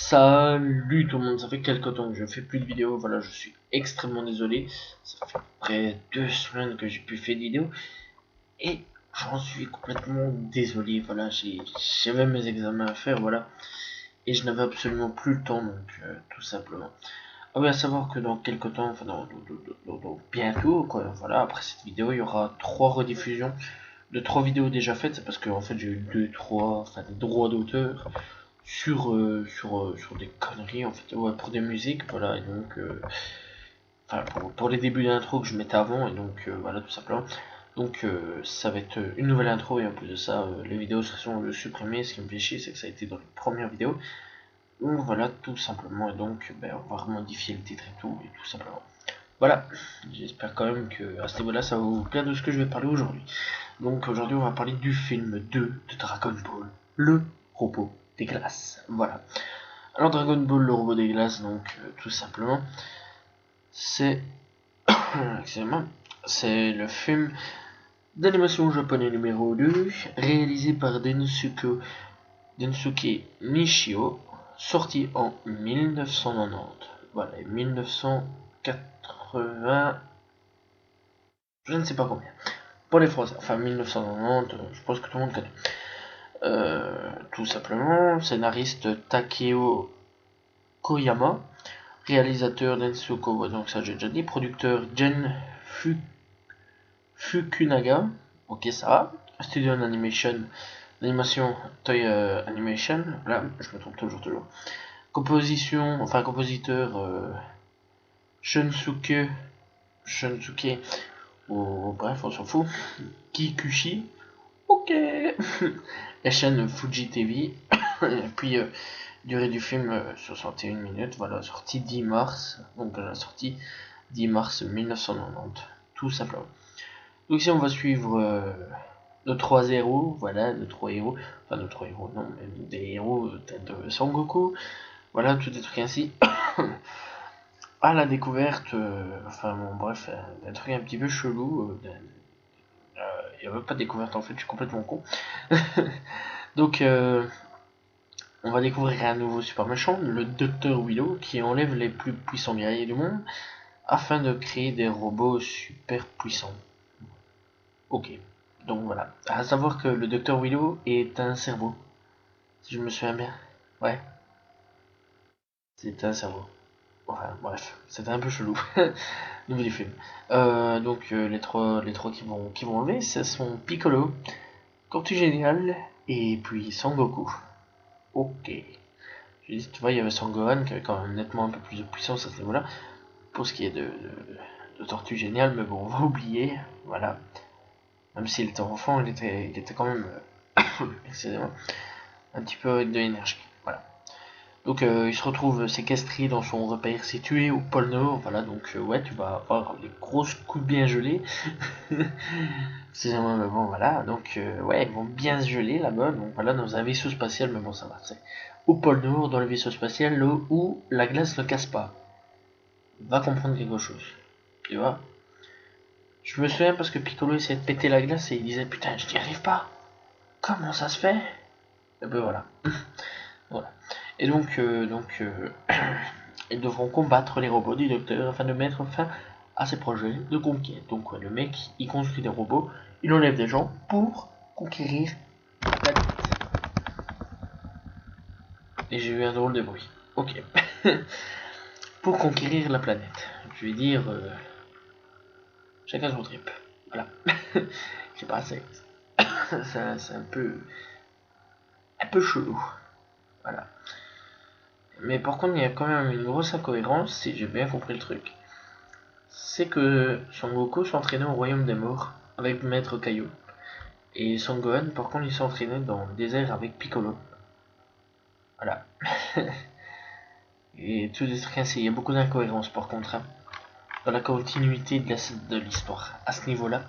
Salut tout le monde, ça fait quelques temps que je fais plus de vidéos, voilà, je suis extrêmement désolé. Ça fait près 2 semaines que j'ai plus fait de vidéos et j'en suis complètement désolé, voilà, j'avais mes examens à faire, voilà, et je n'avais absolument plus le temps, donc tout simplement. Ah oui, à savoir que dans quelques temps, enfin dans bientôt, quoi, voilà, après cette vidéo, il y aura 3 rediffusions de 3 vidéos déjà faites, c'est parce que en fait j'ai eu 2, 3, enfin des droits d'auteur sur des conneries en fait, ouais, pour des musiques, voilà, et donc enfin pour les débuts d'intro que je mettais avant, et donc voilà, tout simplement. Donc ça va être une nouvelle intro, et en plus de ça, les vidéos seront supprimées. Ce qui me fait chier, c'est que ça a été dans les premières vidéos. Donc voilà, tout simplement, et donc ben, on va remodifier le titre et tout simplement. Voilà, j'espère quand même que à ce niveau-là, ça va vous plaire de ce que je vais parler aujourd'hui. Donc aujourd'hui, on va parler du film 2 de Dragon Ball, le robot des glaces. Voilà. Alors Dragon Ball, le robot des glaces, donc tout simplement, c'est c'est le film d'animation japonais numéro 2, réalisé par Densuke Nishio, sorti en 1990. Voilà, 1980, je ne sais pas combien. Pour les Français, enfin 1990, je pense que tout le monde connaît. Tout simplement, scénariste Takeo Koyama, réalisateur Densuko, donc ça j'ai déjà dit, producteur Gen Fukunaga, ok ça va, studio d'animation Toy Animation, là je me trompe toujours. Compositeur Shunsuke, ou bref on s'en fout, Kikuchi, ok, la chaîne Fuji TV, et puis durée du film 61 minutes, voilà, sortie 10 mars, donc la sortie 10 mars 1990, tout simplement. Donc ici on va suivre nos 3 héros, voilà, nos 3 héros, enfin nos 3 héros, non, mais des héros tels de Sangoku, voilà, tout des trucs ainsi, à la découverte, enfin bon bref, d'un truc un petit peu chelou, il n'y avait pas de découverte en fait, je suis complètement con. Donc on va découvrir un nouveau super méchant, le Docteur Willow, qui enlève les plus puissants guerriers du monde, afin de créer des robots super puissants. Ok, donc voilà. À savoir que le Docteur Willow est un cerveau, si je me souviens bien. Ouais, c'est un cerveau. Enfin, bref, c'était un peu chelou. Nouveau du film. Donc les trois qui vont enlever, ce sont Piccolo, Tortue Géniale et puis Sangoku. Ok. Tu vois, il y avait Sangohan qui avait quand même nettement un peu plus de puissance à ce niveau-là. Pour ce qui est de Tortue Géniale, mais bon, on va oublier. Voilà. Même s'il était enfant, il était quand même, excusez-moi, un petit peu avec de l'énergie. Voilà. Donc il se retrouve séquestré dans son repère situé au pôle Nord. Voilà, donc ouais, tu vas avoir des grosses coups bien gelées. Excusez-moi, mais bon, voilà. Donc ouais, ils vont bien se geler là-bas. Donc voilà, dans un vaisseau spatial, mais bon, ça va. C'est au pôle Nord, dans le vaisseau spatial, là où la glace ne casse pas. Va comprendre quelque chose. Tu vois. Je me souviens parce que Piccolo essayait de péter la glace et il disait putain, je n'y arrive pas. Comment ça se fait? Et ben voilà. Voilà. Et donc ils devront combattre les robots du docteur afin de mettre fin à ses projets de conquête. Donc ouais, le mec, il construit des robots, il enlève des gens pour conquérir la planète. Et j'ai eu un drôle de bruit. Ok. Pour conquérir la planète. Je vais dire chacun son trip. Voilà. Je sais pas, c'est un peu chelou. Voilà. Mais par contre, il y a quand même une grosse incohérence, si j'ai bien compris le truc. C'est que Son Goku s'entraînait au royaume des morts avec Maître Kaio. Et Son Gohan, par contre, il s'entraînait dans le désert avec Piccolo. Voilà. Et tout des trucs ainsi. Il y a beaucoup d'incohérences par contre, hein, dans la continuité de l'histoire à ce niveau-là.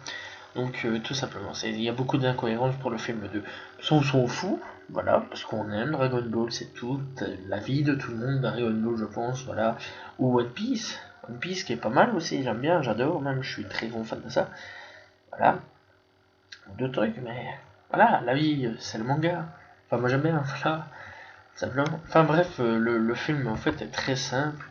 Donc tout simplement, il y a beaucoup d'incohérences pour le film 2. On s'en fout, voilà, parce qu'on aime Dragon Ball, c'est toute la vie de tout le monde, Dragon Ball je pense, voilà. Ou One Piece. One Piece qui est pas mal aussi, j'aime bien, j'adore même, je suis très grand fan de ça. Voilà. Deux trucs, mais voilà, la vie c'est le manga. Enfin moi j'aime bien, voilà. simplement. Enfin bref, le film en fait est très simple.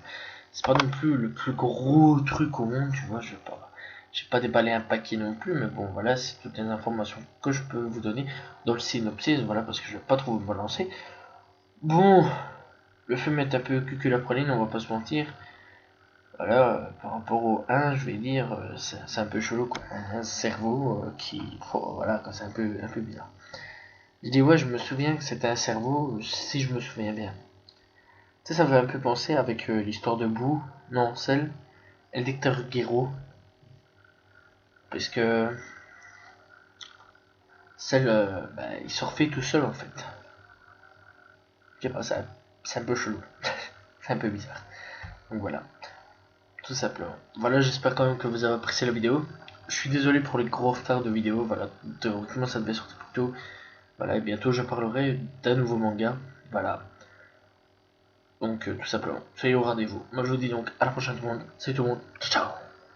C'est pas non plus le plus gros truc au monde, tu vois. J'ai pas déballé un paquet non plus, mais bon, voilà, c'est toutes les informations que je peux vous donner dans le synopsis, voilà, parce que je vais pas trop vous balancer. Bon, le film est un peu cuculapraline, on va pas se mentir. Voilà, par rapport au 1, je vais dire, c'est un peu chelou, quoi. Un cerveau voilà, c'est un peu bizarre. Je dis, ouais, je me souviens que c'était un cerveau, si je me souviens bien. Tu sais, ça me fait un peu penser avec l'histoire de Boo, non, celle, El Docteur Guéraud, parce que celle, il surfait tout seul en fait. Je sais pas, c'est un peu chelou, c'est un peu bizarre. Donc voilà, tout simplement. Voilà, j'espère quand même que vous avez apprécié la vidéo. Je suis désolé pour les gros retards de vidéo, voilà, théoriquement ça devait sortir plus tôt. Voilà, et bientôt je parlerai d'un nouveau manga, voilà. Donc tout simplement, soyez au rendez-vous. Moi je vous dis donc à la prochaine tout le monde, salut tout le monde, ciao ciao.